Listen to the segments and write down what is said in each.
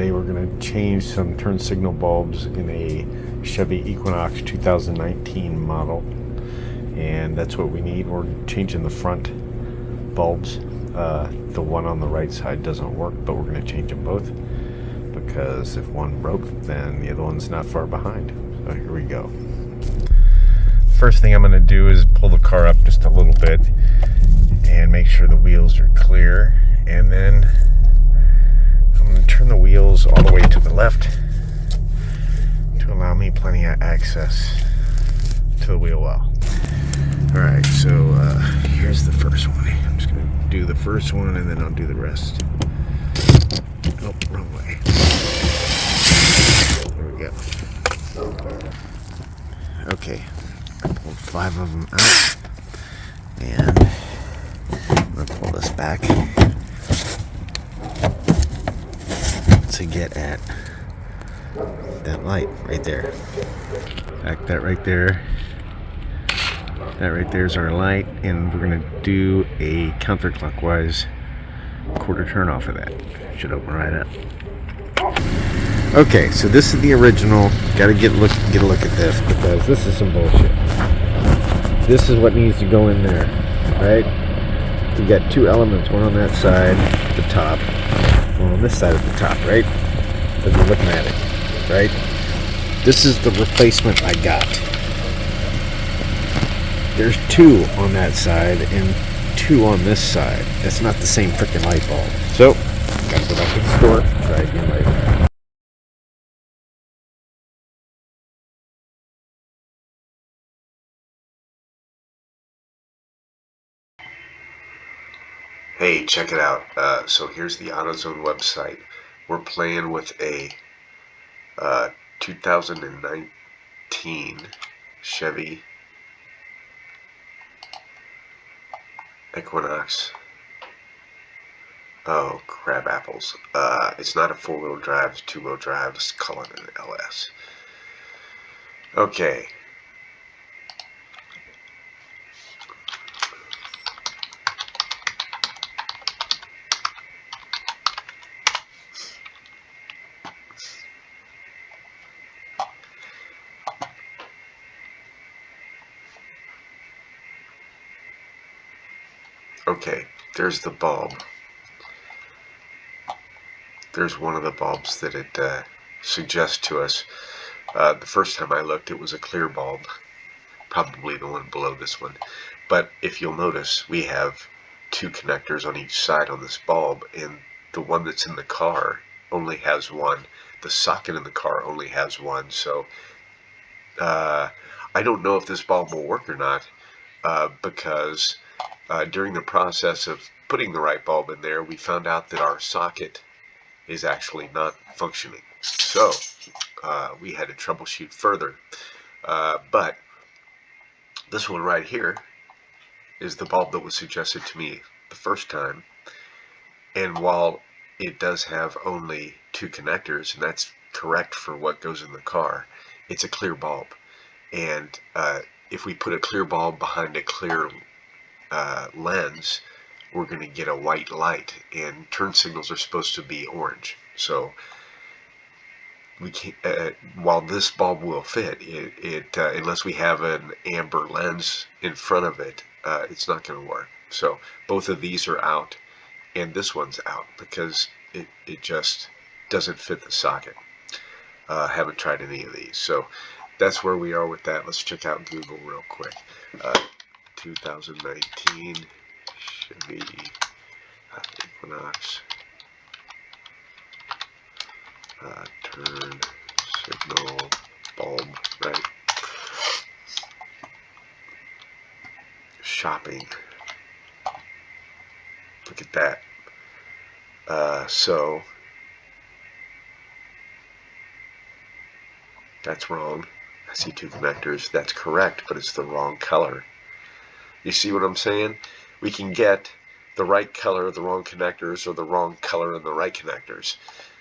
Today we're going to change some turn signal bulbs in a Chevy Equinox 2019 model, and that's what we need. We're changing the front bulbs. The one on the right side doesn't work, but we're going to change them both, because if one broke, then the other one's not far behind. So here we go. First thing I'm going to do is pull the car up just a little bit and make sure the wheels are clear, and then I'm going to turn the wheels all the way to the left to allow me plenty of access to the wheel well. Alright, so here's the first one. I'm just going to do the first one and then I'll do the rest. Oh, wrong way. There we go. Okay, I pulled 5 of them out, and I'm going to pull this back to get at that light right there. Back that right there. That right there is our light, and we're going to do a counterclockwise quarter turn off of that. Should open right up. Okay, so this is the original. Got to get a look at this, because this is some bullshit. This is what needs to go in there, right? You got 2 elements, one on that side, the top, one on this side of the top, right? As you're looking at it, right? This is the replacement I got. There's 2 on that side and 2 on this side. That's not the same freaking light bulb. So, gotta go back to the store, try again later. Hey, check it out. So here's the AutoZone website. We're playing with a 2019 Chevy Equinox. Oh, crab apples. It's not a 4-wheel drive, it's 2-wheel drive. Let's call it an LS. Okay. Okay, there's the bulb. There's one of the bulbs that it suggests to us. The first time I looked, it was a clear bulb, probably the one below this one. But if you'll notice, we have 2 connectors on each side on this bulb, and the one that's in the car only has one. The socket in the car only has one. So I don't know if this bulb will work or not, because during the process of putting the right bulb in there, we found out that our socket is actually not functioning. So we had to troubleshoot further. But this one right here is the bulb that was suggested to me the first time. And while it does have only 2 connectors, and that's correct for what goes in the car, it's a clear bulb. And if we put a clear bulb behind a clear lens, we're going to get a white light, and turn signals are supposed to be orange. So we can't, while this bulb will fit, unless we have an amber lens in front of it, it's not going to work. So both of these are out, and this one's out because it just doesn't fit the socket. Haven't tried any of these, so that's where we are with that. Let's check out Google real quick. 2019 Chevy Equinox turn signal bulb, right? Shopping. Look at that. So that's wrong. I see 2 connectors. That's correct, but it's the wrong color. You see what I'm saying? We can get the right color, the wrong connectors, or the wrong color and the right connectors.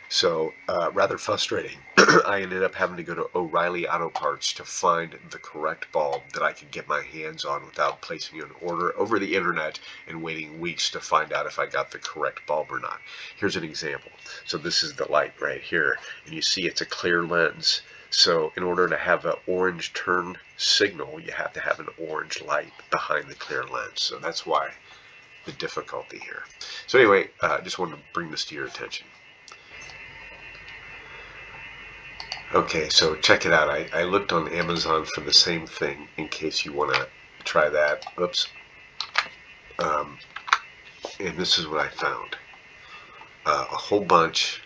So rather frustrating. I ended up having to go to O'Reilly Auto Parts to find the correct bulb that I could get my hands on without placing an order over the internet and waiting weeks to find out if I got the correct bulb or not. Here's an example. So this is the light right here, and you see it's a clear lens. So in order to have an orange turn signal, you have to have an orange light behind the clear lens. So that's why the difficulty here. So anyway, I just wanted to bring this to your attention. Okay, so check it out. I looked on Amazon for the same thing in case you want to try that. Oops. And this is what I found. A whole bunch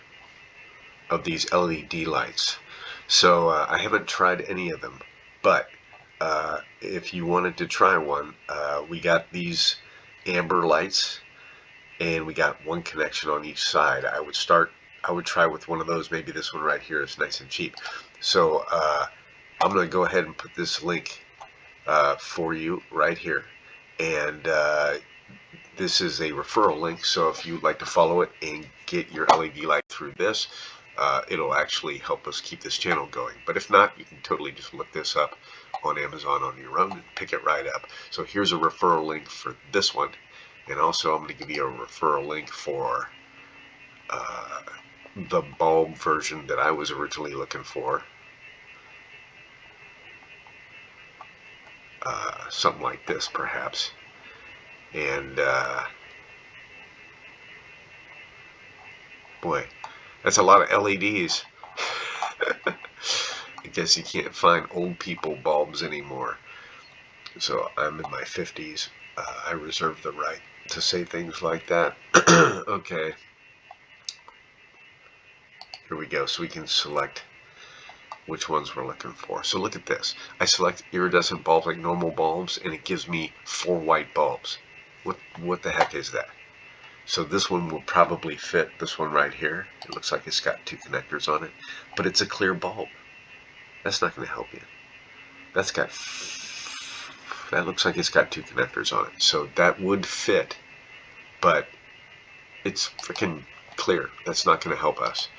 of these LED lights. So I haven't tried any of them, but if you wanted to try one, we got these amber lights, and we got one connection on each side. I would try with one of those. Maybe this one right here is nice and cheap. So I'm going to go ahead and put this link for you right here. And this is a referral link. So if you'd like to follow it and get your LED light through this, it'll actually help us keep this channel going. But if not, you can totally just look this up on Amazon on your own and pick it right up. So here's a referral link for this one. And also I'm going to give you a referral link for the bulb version that I was originally looking for. Something like this perhaps. And boy, that's a lot of LEDs. I guess you can't find old people bulbs anymore. So I'm in my 50s. I reserve the right to say things like that. Okay. Here we go. So we can select which ones we're looking for. So look at this. I select iridescent bulbs like normal bulbs, and it gives me 4 white bulbs. What the heck is that? So this one will probably fit this one right here. It looks like it's got 2 connectors on it, but it's a clear bulb. That's not going to help you. That looks like it's got 2 connectors on it. So that would fit, but it's freaking clear. That's not going to help us.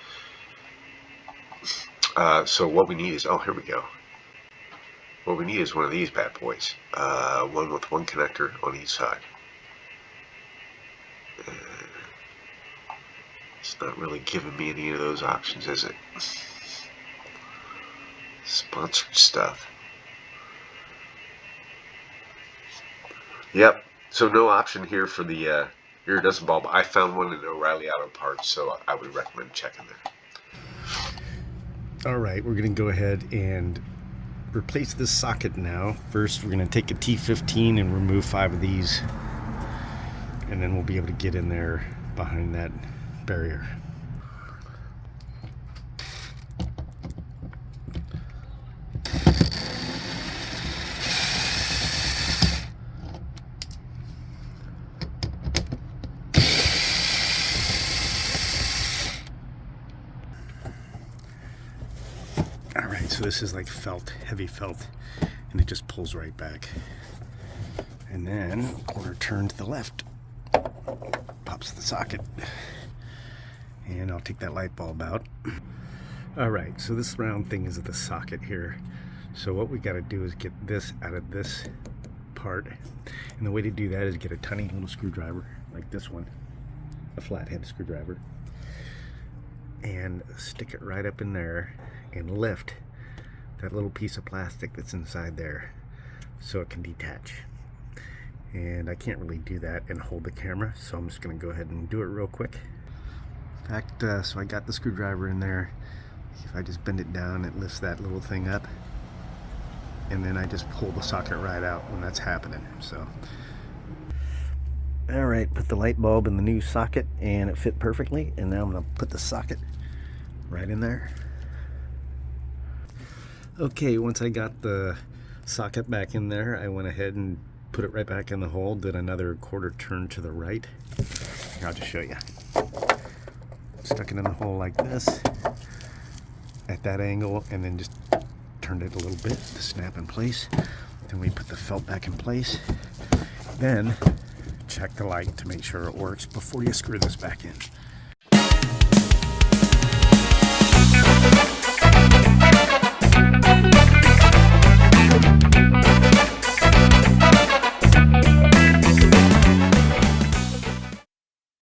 So what we need is, oh, here we go. What we need is one of these bad boys. One with 1 connector on each side. It's not really giving me any of those options, is it? Sponsored stuff. Yep. So no option here for the iridescent bulb. I found one in O'Reilly Auto Parts, so I would recommend checking there. Alright, we're going to go ahead and replace this socket now. First, we're going to take a T15 and remove 5 of these, and then we'll be able to get in there behind that barrier. Alright, so this is like felt, heavy felt, and it just pulls right back. And then quarter turn to the left, pops the socket, and I'll take that light bulb out. Alright, so this round thing is at the socket here. So what we got to do is get this out of this part, and the way to do that is get a tiny little screwdriver like this one, a flathead screwdriver, and stick it right up in there and lift that little piece of plastic that's inside there so it can detach. And I can't really do that and hold the camera, so I'm just going to go ahead and do it real quick. In fact, so I got the screwdriver in there. If I just bend it down, it lifts that little thing up, and then I just pull the socket right out when that's happening. So alright, put the light bulb in the new socket and it fit perfectly, and now I'm going to put the socket right in there. Okay, once I got the socket back in there, I went ahead and put it right back in the hole, did another quarter turn to the right. Here, I'll just show you. Stuck it in the hole like this, at that angle, and then just turned it a little bit to snap in place. Then we put the felt back in place. Then check the light to make sure it works before you screw this back in.